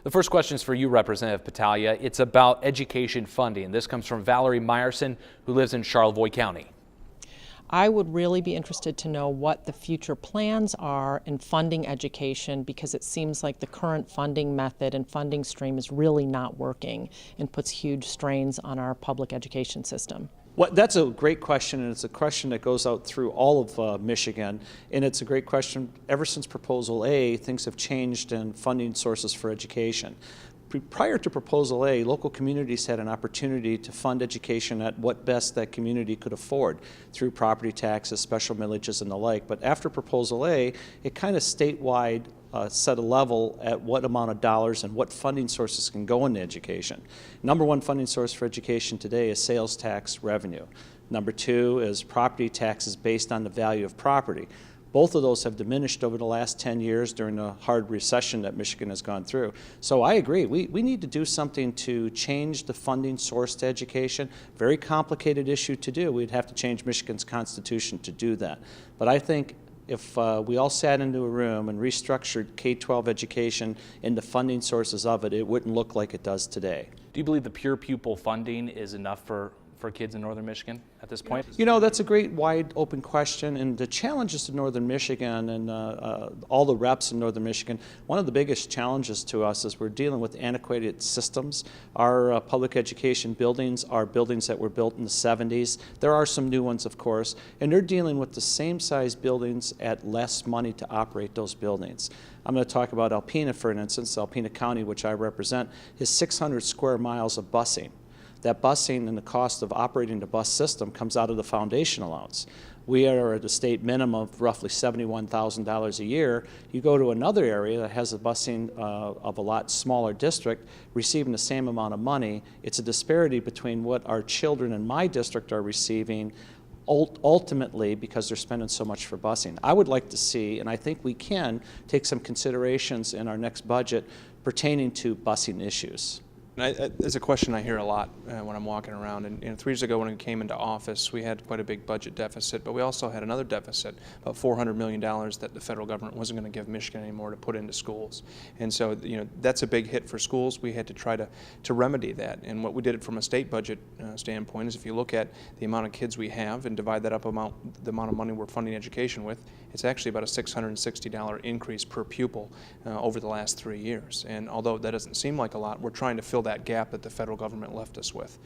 The first question is for you, Representative Pettalia. It's about education funding. This comes from Valerie Meyerson, who lives in Charlevoix County. I would really be interested to know what the future plans are in funding education, because it seems like the current funding method and funding stream is really not working and puts huge strains on our public education system. Well, that's a great question, and it's a question that goes out through all of Michigan, and it's a great question. Ever since Proposal A, things have changed in funding sources for education. Prior to Proposal A, local communities had an opportunity to fund education at what best that community could afford through property taxes, special millages, and the like. But after Proposal A, it kind of statewide set a level at what amount of dollars and what funding sources can go into education. Number one funding source for education today is sales tax revenue. Number two is property taxes based on the value of property. Both of those have diminished over the last 10 years during the hard recession that Michigan has gone through. So I agree, we need to do something to change the funding source to education. Very complicated issue to do. We'd have to change Michigan's constitution to do that. But I think if we all sat into a room and restructured K-12 education into funding sources of it, it wouldn't look like it does today. Do you believe the pure pupil funding is enough for kids in northern Michigan at this point? You know, that's a great wide open question, and the challenges to northern Michigan and all the reps in northern Michigan, one of the biggest challenges to us is we're dealing with antiquated systems. Our public education buildings are buildings that were built in the 70s. There are some new ones, of course, and they're dealing with the same size buildings at less money to operate those buildings. I'm going to talk about Alpena, for instance. Alpena County, which I represent, has 600 square miles of busing. That busing and the cost of operating the bus system comes out of the foundation allowance. We are at a state minimum of roughly $71,000 a year. You go to another area that has a busing of a lot smaller district receiving the same amount of money. It's a disparity between what our children in my district are receiving ultimately because they're spending so much for busing. I would like to see, and I think we can, take some considerations in our next budget pertaining to busing issues. It's a question I hear a lot when I'm walking around. And 3 years ago when we came into office, we had quite a big budget deficit, but we also had another deficit, about $400 million that the federal government wasn't going to give Michigan anymore to put into schools. And so, you know, that's a big hit for schools. We had to try to remedy that. And what we did from a state budget standpoint is if you look at the amount of kids we have and divide that up the amount of money we're funding education with, it's actually about a $660 increase per pupil over the last 3 years. And although that doesn't seem like a lot, we're trying to fill that gap that the federal government left us with.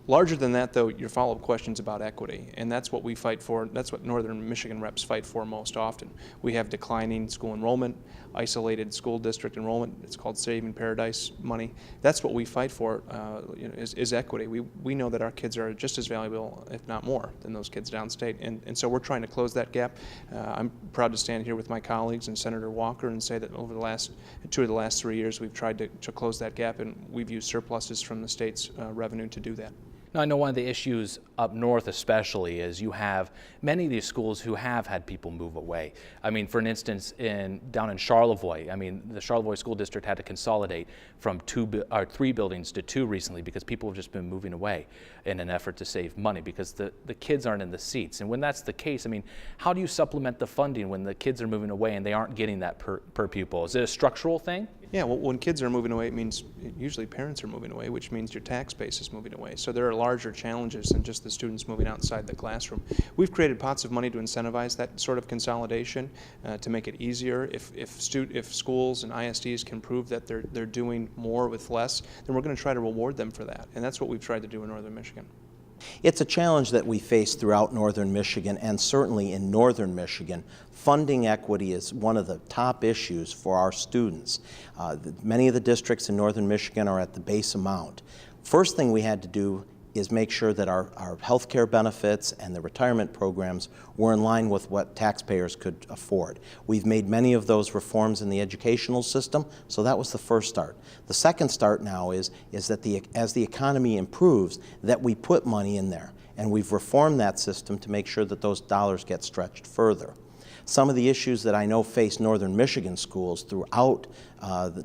Larger than that, though, your follow-up question's about equity, and that's what we fight for. That's what northern Michigan reps fight for most often. We have declining school enrollment, isolated school district enrollment. It's called Saving Paradise money. That's what we fight for, is equity. We know that our kids are just as valuable, if not more, than those kids downstate, and so we're trying to close that gap. I'm proud to stand here with my colleagues and Senator Walker and say that over the last 2 of the last 3 years we've tried to close that gap, and we've used surpluses from the state's revenue to do that. Now, I know one of the issues up north especially is you have many of these schools who have had people move away. I mean, for an instance, down in Charlevoix, I mean, the Charlevoix School District had to consolidate from 3 buildings to 2 recently because people have just been moving away in an effort to save money because the kids aren't in the seats. And when that's the case, I mean, how do you supplement the funding when the kids are moving away and they aren't getting that per pupil? Is it a structural thing? Yeah, well, when kids are moving away, it means usually parents are moving away, which means your tax base is moving away. So there are larger challenges than just the students moving outside the classroom. We've created pots of money to incentivize that sort of consolidation to make it easier. If schools and ISDs can prove that they're doing more with less, then we're going to try to reward them for that. And that's what we've tried to do in northern Michigan. It's a challenge that we face throughout northern Michigan, and certainly in northern Michigan. Funding equity is one of the top issues for our students. Many of the districts in northern Michigan are at the base amount. First thing we had to do is make sure that our health care benefits and the retirement programs were in line with what taxpayers could afford. We've made many of those reforms in the educational system, so that was the first start. The second start now is that as the economy improves, that we put money in there, and we've reformed that system to make sure that those dollars get stretched further. Some of the issues that I know face northern Michigan schools throughout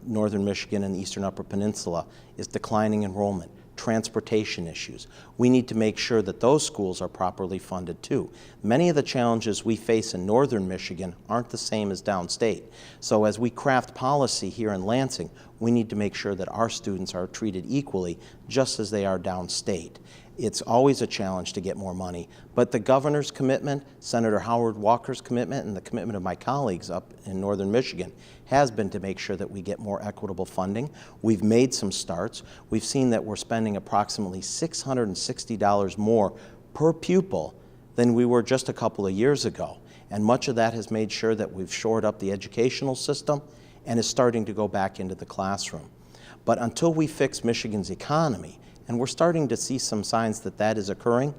northern Michigan and the eastern upper peninsula is declining enrollment. transportation issues. We need to make sure that those schools are properly funded too. Many of the challenges we face in northern Michigan aren't the same as downstate. So as we craft policy here in Lansing, we need to make sure that our students are treated equally just as they are downstate. It's always a challenge to get more money, but the governor's commitment, Senator Howard Walker's commitment, and the commitment of my colleagues up in northern Michigan has been to make sure that we get more equitable funding. We've made some starts. We've seen that we're spending approximately $660 more per pupil than we were just a couple of years ago. And much of that has made sure that we've shored up the educational system and is starting to go back into the classroom. But until we fix Michigan's economy, and we're starting to see some signs that that is occurring,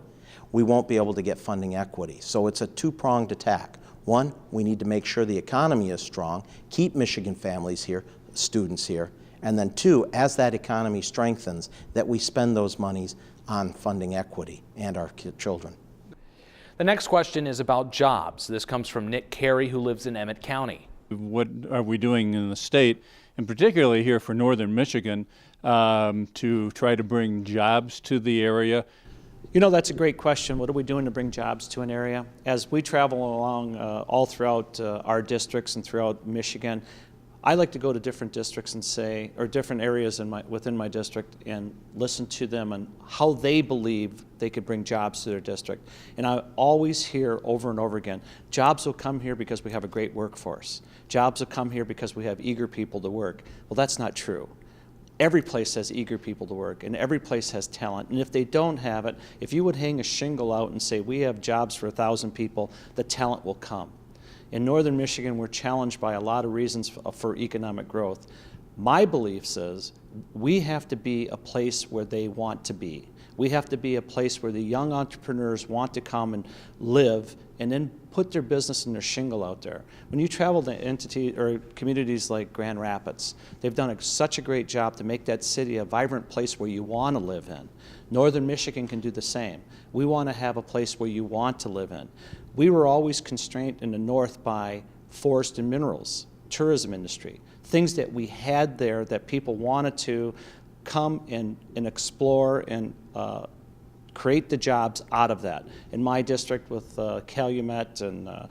we won't be able to get funding equity. So it's a two-pronged attack. One, we need to make sure the economy is strong, keep Michigan families here, students here, and then two, as that economy strengthens, that we spend those monies on funding equity and our children. The next question is about jobs. This comes from Nick Carey, who lives in Emmett County. What are we doing in the state, and particularly here for northern Michigan, to try to bring jobs to the area? You know, that's a great question. What are we doing to bring jobs to an area? As we travel along all throughout our districts and throughout Michigan, I like to go to different districts and say, or different areas within my district, and listen to them and how they believe they could bring jobs to their district. And I always hear over and over again, jobs will come here because we have a great workforce. Jobs will come here because we have eager people to work. Well, that's not true. Every place has eager people to work, and every place has talent. And if they don't have it, if you would hang a shingle out and say, we have jobs for 1,000 people, the talent will come. In northern Michigan, we're challenged by a lot of reasons for economic growth. My belief is we have to be a place where they want to be. We have to be a place where the young entrepreneurs want to come and live and then put their business and their shingle out there. When you travel to communities like Grand Rapids, they've done such a great job to make that city a vibrant place where you want to live in. Northern Michigan can do the same. We want to have a place where you want to live in. We were always constrained in the north by forest and minerals, tourism industry, things that we had there that people wanted to come and explore and create the jobs out of that. In my district with Calumet and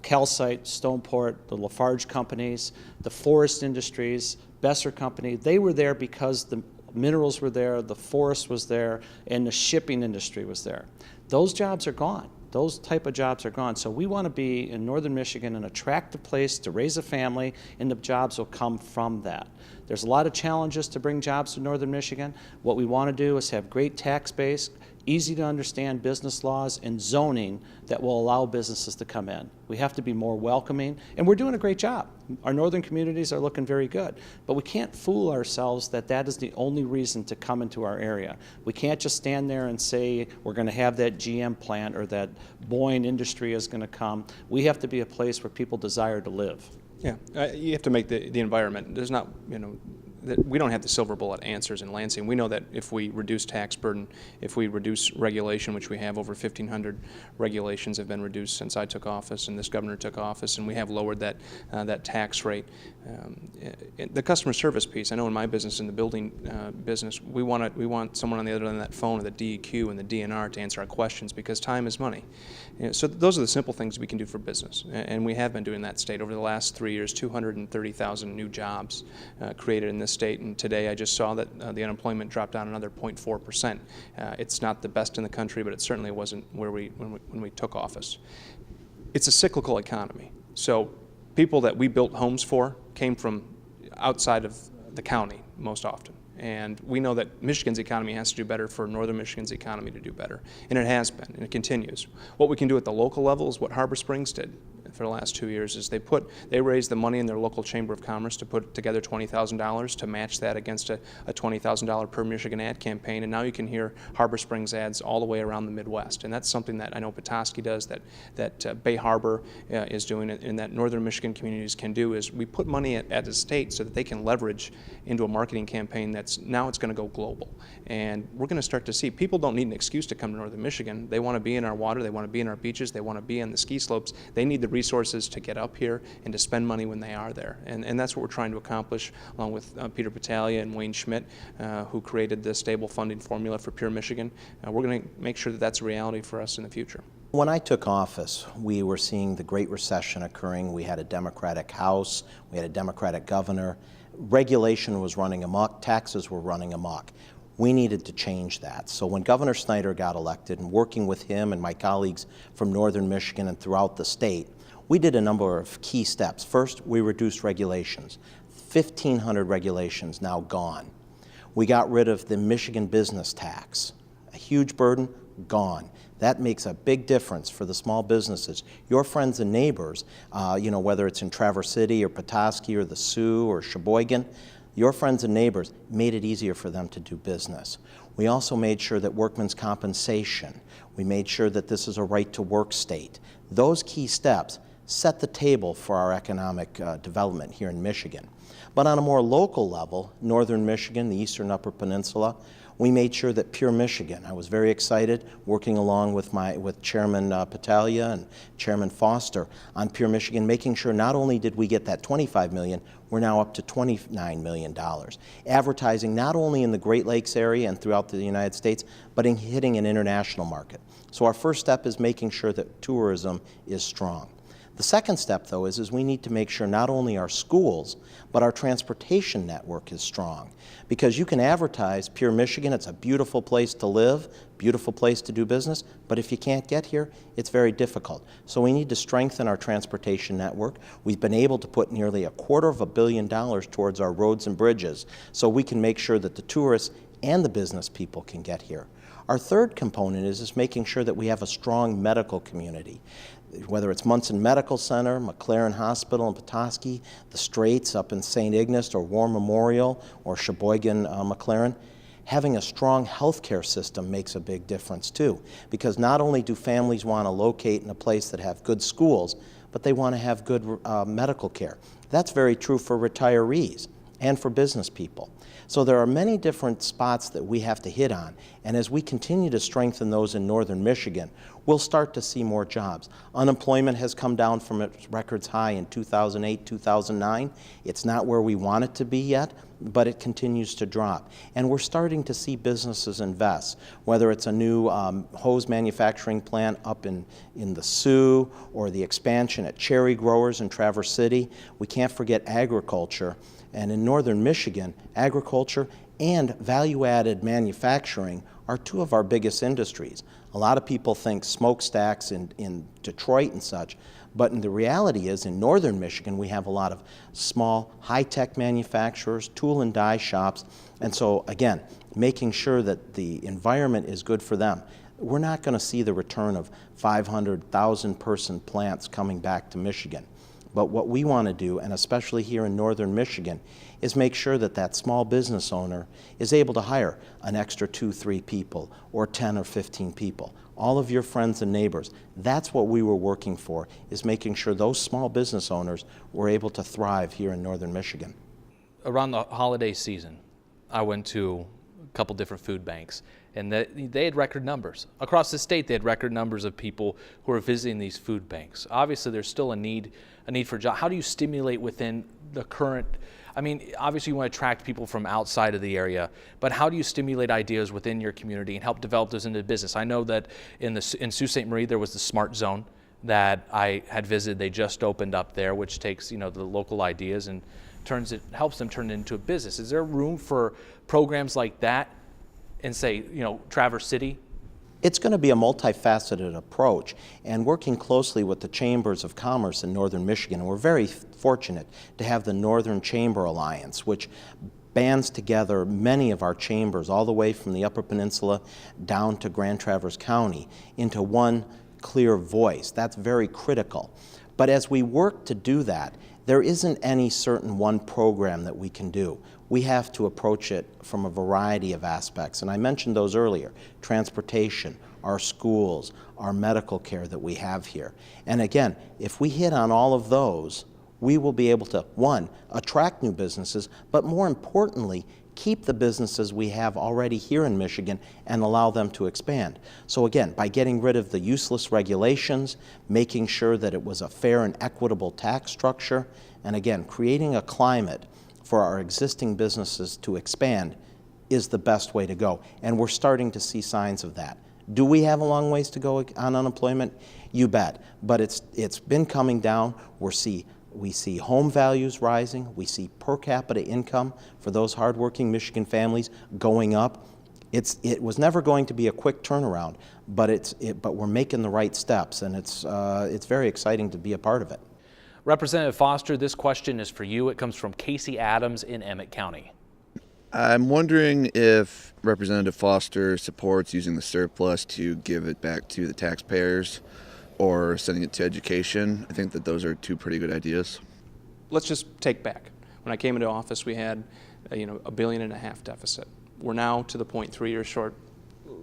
Calcite, Stoneport, the Lafarge companies, the forest industries, Besser company, they were there because the minerals were there, the forest was there, and the shipping industry was there. Those jobs are gone. Those type of jobs are gone. So we want to be in northern Michigan an attractive place to raise a family, and the jobs will come from that. There's a lot of challenges to bring jobs to northern Michigan. What we want to do is have great tax base, easy to understand business laws, and zoning that will allow businesses to come in. We have to be more welcoming, and we're doing a great job. Our northern communities are looking very good, but we can't fool ourselves that that is the only reason to come into our area. We can't just stand there and say we're going to have that GM plant or that Boeing industry is going to come. We have to be a place where people desire to live. Yeah, you have to make the environment. There's not, we don't have the silver bullet answers in Lansing. We know that if we reduce tax burden, if we reduce regulation, which we have over 1,500 regulations have been reduced since I took office and this governor took office, and we have lowered that tax rate. The customer service piece, I know in my business, in the building business, we want someone on the other end of that phone, or the DEQ and the DNR, to answer our questions, because time is money. So those are the simple things we can do for business, and we have been doing that state over the last 3 years. 230,000 new jobs created in this state, and today I just saw that the unemployment dropped down another 0.4%. It's not the best in the country, but it certainly wasn't when we took office. It's a cyclical economy, so people that we built homes for came from outside of the county most often. And we know that Michigan's economy has to do better for northern Michigan's economy to do better. And it has been, and it continues. What we can do at the local level is what Harbor Springs did for the last 2 years, is they raised the money in their local Chamber of Commerce to put together $20,000 to match that against a $20,000 per Michigan ad campaign. And now you can hear Harbor Springs ads all the way around the Midwest. And that's something that I know Petoskey does, that Bay Harbor is doing, and that northern Michigan communities can do, is we put money at the state so that they can leverage into a marketing campaign that's now it's going to go global. And we're going to start to see people don't need an excuse to come to northern Michigan. They want to be in our water, they want to be in our beaches, they want to be on the ski slopes. They need the reason resources to get up here and to spend money when they are there. And that's what we're trying to accomplish, along with Peter Pettalia and Wayne Schmidt, who created the stable funding formula for Pure Michigan. We're going to make sure that that's a reality for us in the future. When I took office, we were seeing the Great Recession occurring. We had a Democratic House, we had a Democratic governor. Regulation was running amok, taxes were running amok. We needed to change that. So when Governor Snyder got elected, and working with him and my colleagues from northern Michigan and throughout the state, we did a number of key steps. First, we reduced regulations. 1,500 regulations now gone. We got rid of the Michigan business tax. A huge burden, gone. That makes a big difference for the small businesses. Your friends and neighbors, whether it's in Traverse City or Petoskey or the Sioux or Sheboygan, your friends and neighbors made it easier for them to do business. We also made sure that workmen's compensation, we made sure that this is a right-to-work state. Those key steps set the table for our economic development here in Michigan. But on a more local level, northern Michigan, the eastern Upper Peninsula, we made sure that Pure Michigan, I was very excited working along with Chairman Pettalia and Chairman Foster on Pure Michigan, making sure not only did we get that $25 million, we're now up to $29 million. Advertising not only in the Great Lakes area and throughout the United States, but in hitting an international market. So our first step is making sure that tourism is strong. The second step, though, is we need to make sure not only our schools, but our transportation network is strong. Because you can advertise Pure Michigan, it's a beautiful place to live, beautiful place to do business, but if you can't get here, it's very difficult. So we need to strengthen our transportation network. We've been able to put nearly $250 million towards our roads and bridges, so we can make sure that the tourists and the business people can get here. Our third component is making sure that we have a strong medical community. Whether it's Munson Medical Center, McLaren Hospital in Petoskey, the Straits up in St. Ignace, or War Memorial, or Sheboygan McLaren, having a strong healthcare system makes a big difference too. Because not only do families want to locate in a place that have good schools, but they want to have good medical care. That's very true for retirees and for business people. So there are many different spots that we have to hit on, and as we continue to strengthen those in northern Michigan, we'll start to see more jobs. Unemployment has come down from its records high in 2008, 2009. It's not where we want it to be yet, but it continues to drop. And we're starting to see businesses invest, whether it's a new hose manufacturing plant up in the Sioux, or the expansion at Cherry Growers in Traverse City. We can't forget agriculture. And in northern Michigan, agriculture and value-added manufacturing are two of our biggest industries. A lot of people think smokestacks in Detroit and such, but the reality is in northern Michigan we have a lot of small, high-tech manufacturers, tool and die shops, and so again, making sure that the environment is good for them. We're not going to see the return of 500,000 person plants coming back to Michigan. But what we want to do, and especially here in northern Michigan, is make sure that that small business owner is able to hire an extra 2-3 people, or 10 or 15 people. All of your friends and neighbors. That's what we were working for, is making sure those small business owners were able to thrive here in northern Michigan. Around the holiday season, I went to a couple different food banks, and they had record numbers. Across the state, they had record numbers of people who are visiting these food banks. Obviously, there's still a need for jobs. How do you stimulate within the current, obviously you want to attract people from outside of the area, but how do you stimulate ideas within your community and help develop those into business? I know that in Sault Ste. Marie, there was the Smart Zone that I had visited. They just opened up there, which takes, the local ideas and helps them turn it into a business. Is there room for programs like that in, say, Traverse City? It's going to be a multifaceted approach, and working closely with the Chambers of Commerce in northern Michigan. We're very fortunate to have the Northern Chamber Alliance, which bands together many of our chambers all the way from the Upper Peninsula down to Grand Traverse County into one clear voice. That's very critical. But as we work to do that, there isn't any certain one program that we can do. We have to approach it from a variety of aspects, and I mentioned those earlier. Transportation, our schools, our medical care that we have here. And again, if we hit on all of those, we will be able to, one, attract new businesses, but more importantly, keep the businesses we have already here in Michigan and allow them to expand. So again, by getting rid of the useless regulations, making sure that it was a fair and equitable tax structure, and again, creating a climate for our existing businesses to expand is the best way to go. And we're starting to see signs of that. Do we have a long ways to go on unemployment? You bet. But it's been coming down. We see home values rising. We see per capita income for those hardworking Michigan families going up. It was never going to be a quick turnaround, but but we're making the right steps, and it's very exciting to be a part of it. Representative Foster, this question is for you. It comes from Casey Adams in Emmett County. I'm wondering if Representative Foster supports using the surplus to give it back to the taxpayers or sending it to education. I think that those are two pretty good ideas. Let's just take back. When I came into office, we had $1.5 billion deficit. We're now to the point 3 years short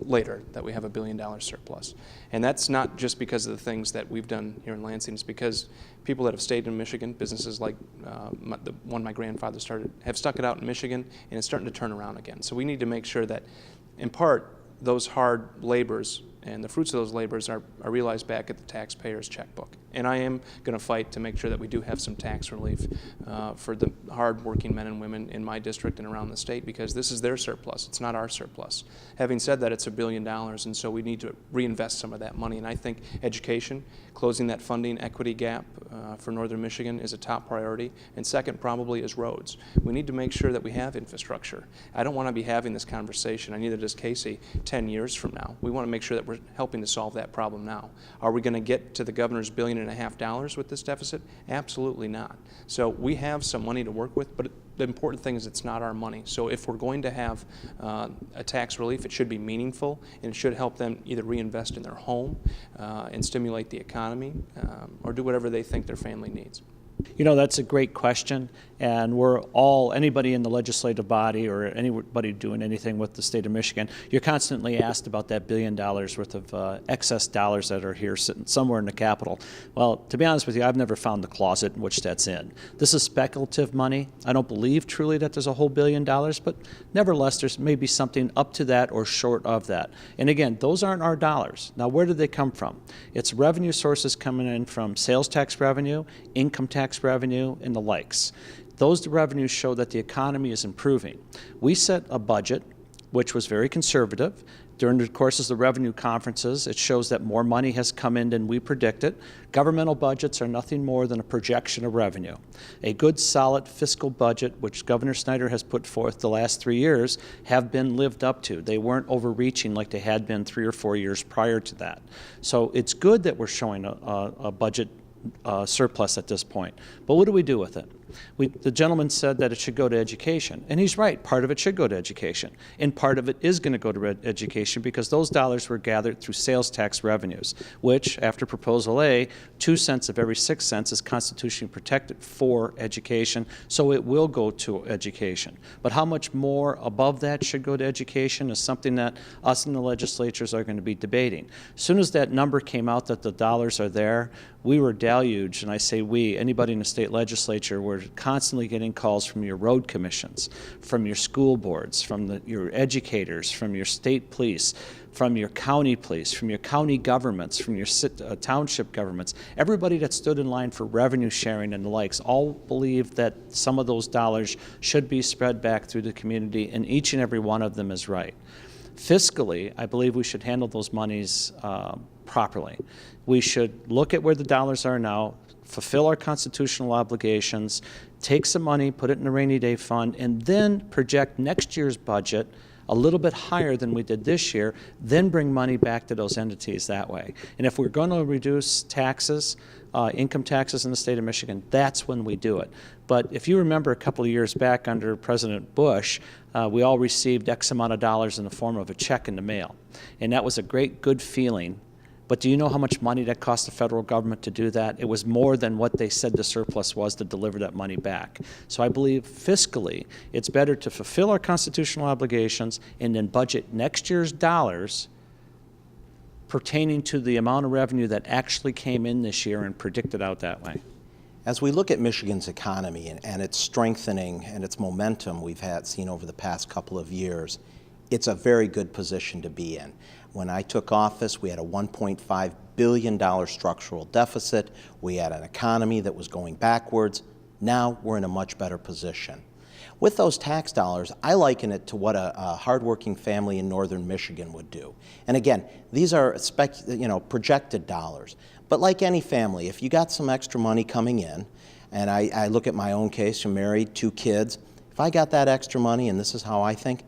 later that we have $1 billion surplus. And that's not just because of the things that we've done here in Lansing. It's because people that have stayed in Michigan, businesses like the one my grandfather started, have stuck it out in Michigan, and it's starting to turn around again. So we need to make sure that, in part, those hard labors and the fruits of those labors are realized back at the taxpayer's checkbook. And I am going to fight to make sure that we do have some tax relief for the hard-working men and women in my district and around the state, because this is their surplus. It's not our surplus. Having said that, it's $1 billion, and so we need to reinvest some of that money. And I think education, closing that funding equity gap for Northern Michigan is a top priority. And second probably is roads. We need to make sure that we have infrastructure. I don't want to be having this conversation, and neither does Casey, 10 years from now. We want to make sure that we're helping to solve that problem now. Are we going to get to the governor's $1.5 billion with this deficit? Absolutely not. So we have some money to work with, but the important thing is it's not our money. So if we're going to have a tax relief, it should be meaningful, and it should help them either reinvest in their home and stimulate the economy or do whatever they think their family needs. You know, that's a great question, and anybody in the legislative body or anybody doing anything with the state of Michigan, you're constantly asked about that $1 billion worth of excess dollars that are here sitting somewhere in the Capitol. Well, to be honest with you, I've never found the closet in which that's in. This is speculative money. I don't believe truly that there's a whole $1 billion, but nevertheless, there's maybe something up to that or short of that. And again, those aren't our dollars. Now, where did they come from? It's revenue sources coming in from sales tax revenue, income tax revenue, and the likes. Those revenues show that the economy is improving. We set a budget which was very conservative. During the course of the revenue conferences, it shows that more money has come in than we predicted. Governmental budgets are nothing more than a projection of revenue. A good, solid fiscal budget, which Governor Snyder has put forth the last 3 years, have been lived up to. They weren't overreaching like they had been 3 or 4 years prior to that. So it's good that we're showing a budget surplus at this point. But what do we do with it? The gentleman said that it should go to education, and he's right. Part of it should go to education, and part of it is going to go to education because those dollars were gathered through sales tax revenues, which, after Proposal A, 2 cents of every 6 cents is constitutionally protected for education, so it will go to education. But how much more above that should go to education is something that us in the legislatures are going to be debating. As soon as that number came out that the dollars are there, we were deluged, and I say we, anybody in the state legislature, were constantly getting calls from your road commissions, from your school boards, from your educators, from your state police, from your county police, from your county governments, from your township governments. Everybody that stood in line for revenue sharing and the likes all believe that some of those dollars should be spread back through the community, and each and every one of them is right. Fiscally, I believe we should handle those monies properly. We should look at where the dollars are now, fulfill our constitutional obligations, take some money, put it in a rainy day fund, and then project next year's budget a little bit higher than we did this year, then bring money back to those entities that way. And if we're going to reduce taxes, income taxes in the state of Michigan, that's when we do it. But if you remember a couple of years back under President Bush, we all received X amount of dollars in the form of a check in the mail. And that was a great, good feeling. But do you know how much money that cost the federal government to do that? It was more than what they said the surplus was to deliver that money back. So I believe fiscally, it's better to fulfill our constitutional obligations and then budget next year's dollars pertaining to the amount of revenue that actually came in this year and predict it out that way. As we look at Michigan's economy and its strengthening and its momentum we've seen over the past couple of years, it's a very good position to be in. When I took office, we had a $1.5 billion structural deficit. We had an economy that was going backwards. Now we're in a much better position. With those tax dollars, I liken it to what a hardworking family in northern Michigan would do. And again, these are projected dollars. But like any family, if you got some extra money coming in, and I look at my own case, I'm married, 2 kids, if I got that extra money, and this is how I think,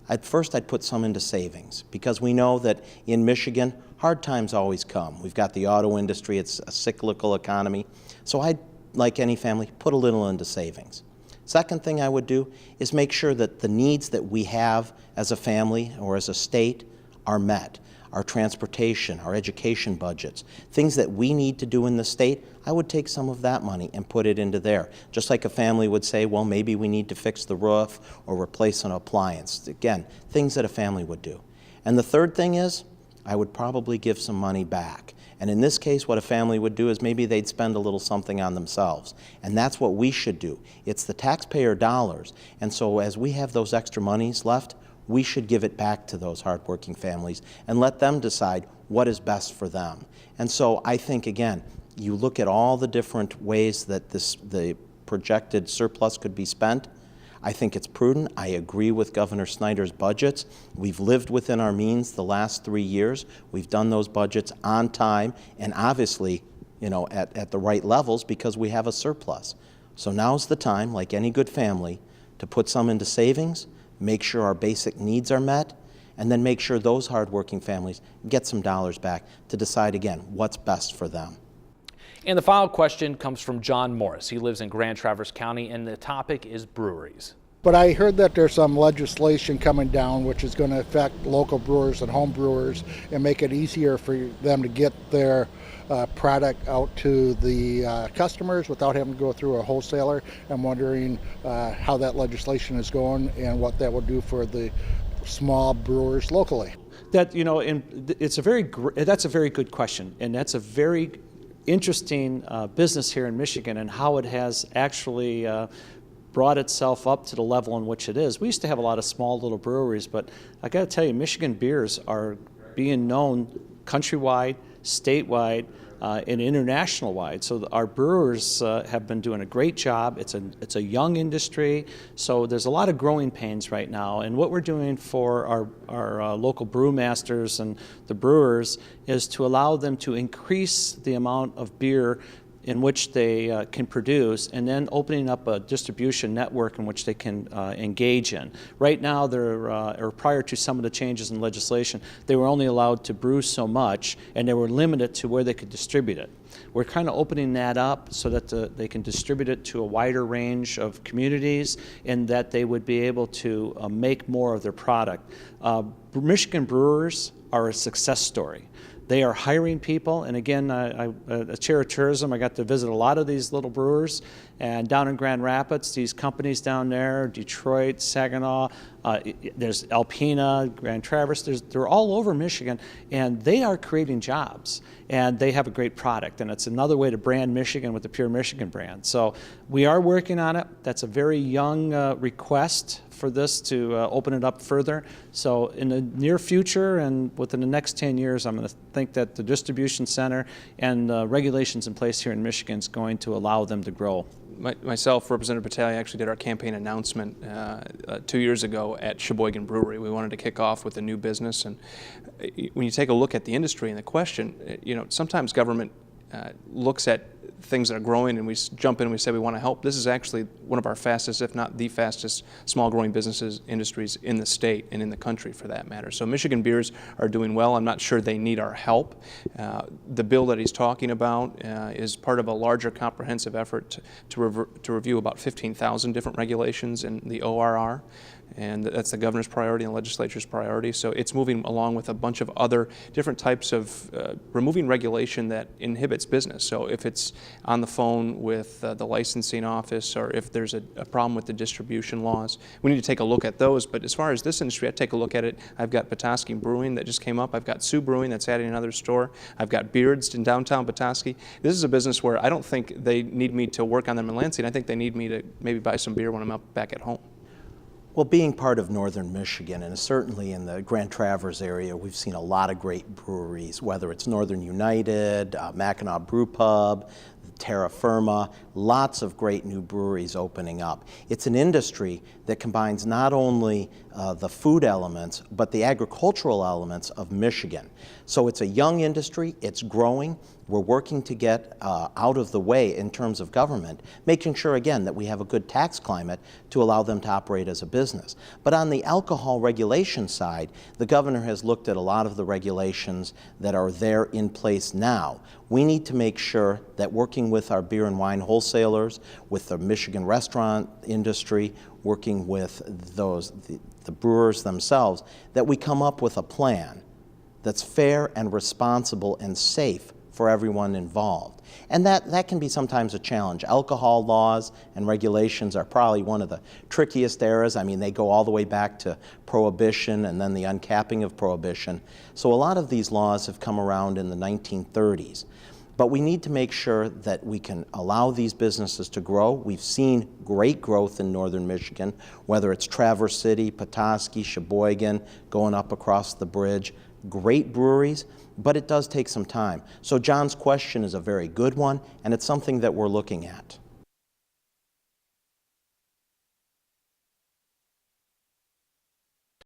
I'd put some into savings, because we know that in Michigan, hard times always come. We've got the auto industry, it's a cyclical economy. So I'd, like any family, put a little into savings. Second thing I would do is make sure that the needs that we have as a family or as a state are met. Our transportation, our education budgets, things that we need to do in the state, I would take some of that money and put it into there. Just like a family would say, well, maybe we need to fix the roof or replace an appliance. Again, things that a family would do. And the third thing is, I would probably give some money back. And in this case, what a family would do is maybe they'd spend a little something on themselves. And that's what we should do. It's the taxpayer dollars. And so as we have those extra monies left, we should give it back to those hardworking families and let them decide what is best for them. And so I think, again, you look at all the different ways that the projected surplus could be spent. I think it's prudent. I agree with Governor Snyder's budgets. We've lived within our means the last 3 years. We've done those budgets on time and obviously, at the right levels because we have a surplus. So now's the time, like any good family, to put some into savings, make sure our basic needs are met, and then make sure those hardworking families get some dollars back to decide again what's best for them. And the final question comes from John Morris. He lives in Grand Traverse County, and the topic is breweries. But I heard that there's some legislation coming down which is going to affect local brewers and home brewers and make it easier for them to get their product out to the customers without having to go through a wholesaler. I'm wondering how that legislation is going and what that will do for the small brewers locally. That's a very good question, and that's a very interesting business here in Michigan and how it has actually brought itself up to the level in which it is. We used to have a lot of small little breweries, but I got to tell you, Michigan beers are being known countrywide, statewide, and international wide. So our brewers have been doing a great job. It's a young industry, so there's a lot of growing pains right now. And what we're doing for our local brewmasters and the brewers is to allow them to increase the amount of beer in which they can produce, and then opening up a distribution network in which they can engage in. Right now, or prior to some of the changes in legislation, they were only allowed to brew so much, and they were limited to where they could distribute it. We're kind of opening that up so that they can distribute it to a wider range of communities, and that they would be able to make more of their product. Michigan brewers are a success story. They are hiring people, and again, as chair of tourism, I got to visit a lot of these little brewers, and down in Grand Rapids, these companies down there, Detroit, Saginaw, there's Alpena, Grand Traverse, they're all over Michigan, and they are creating jobs, and they have a great product, and it's another way to brand Michigan with the Pure Michigan brand. So we are working on it. That's a very young request for this to open it up further. So in the near future and within the next 10 years, I'm going to think that the distribution center and regulations in place here in Michigan is going to allow them to grow. Myself, Representative Pettalia, actually did our campaign announcement 2 years ago at Sheboygan Brewery. We wanted to kick off with a new business, and when you take a look at the industry and the question, sometimes government looks at things that are growing and we jump in and we say we want to help. This is actually one of our fastest, if not the fastest, small growing businesses industries in the state and in the country for that matter. So Michigan beers are doing well. I'm not sure they need our help. The bill that he's talking about is part of a larger comprehensive effort to review about 15,000 different regulations in the ORR. And that's the governor's priority and the legislature's priority. So it's moving along with a bunch of other different types of removing regulation that inhibits business. So if it's on the phone with the licensing office, or if there's a problem with the distribution laws, we need to take a look at those. But as far as this industry, I take a look at it. I've got Petoskey Brewing that just came up. I've got Sioux Brewing that's adding another store. I've got Beards in downtown Petoskey. This is a business where I don't think they need me to work on them in Lansing. I think they need me to maybe buy some beer when I'm up back at home. Well, being part of northern Michigan, and certainly in the Grand Traverse area, we've seen a lot of great breweries, whether it's Northern United, Mackinac Brew Pub, Terra Firma, lots of great new breweries opening up. It's an industry that combines not only the food elements, but the agricultural elements of Michigan. So it's a young industry, it's growing. We're working to get out of the way in terms of government, making sure, again, that we have a good tax climate to allow them to operate as a business. But on the alcohol regulation side, the governor has looked at a lot of the regulations that are there in place now. We need to make sure that working with our beer and wine wholesalers, with the Michigan restaurant industry, working with the brewers themselves, that we come up with a plan that's fair and responsible and safe for everyone involved. And that can be sometimes a challenge. Alcohol laws and regulations are probably one of the trickiest eras. I mean, they go all the way back to Prohibition and then the uncapping of Prohibition. So a lot of these laws have come around in the 1930s. But we need to make sure that we can allow these businesses to grow. We've seen great growth in northern Michigan, whether it's Traverse City, Petoskey, Sheboygan, going up across the bridge. Great breweries, but it does take some time. So John's question is a very good one, and it's something that we're looking at.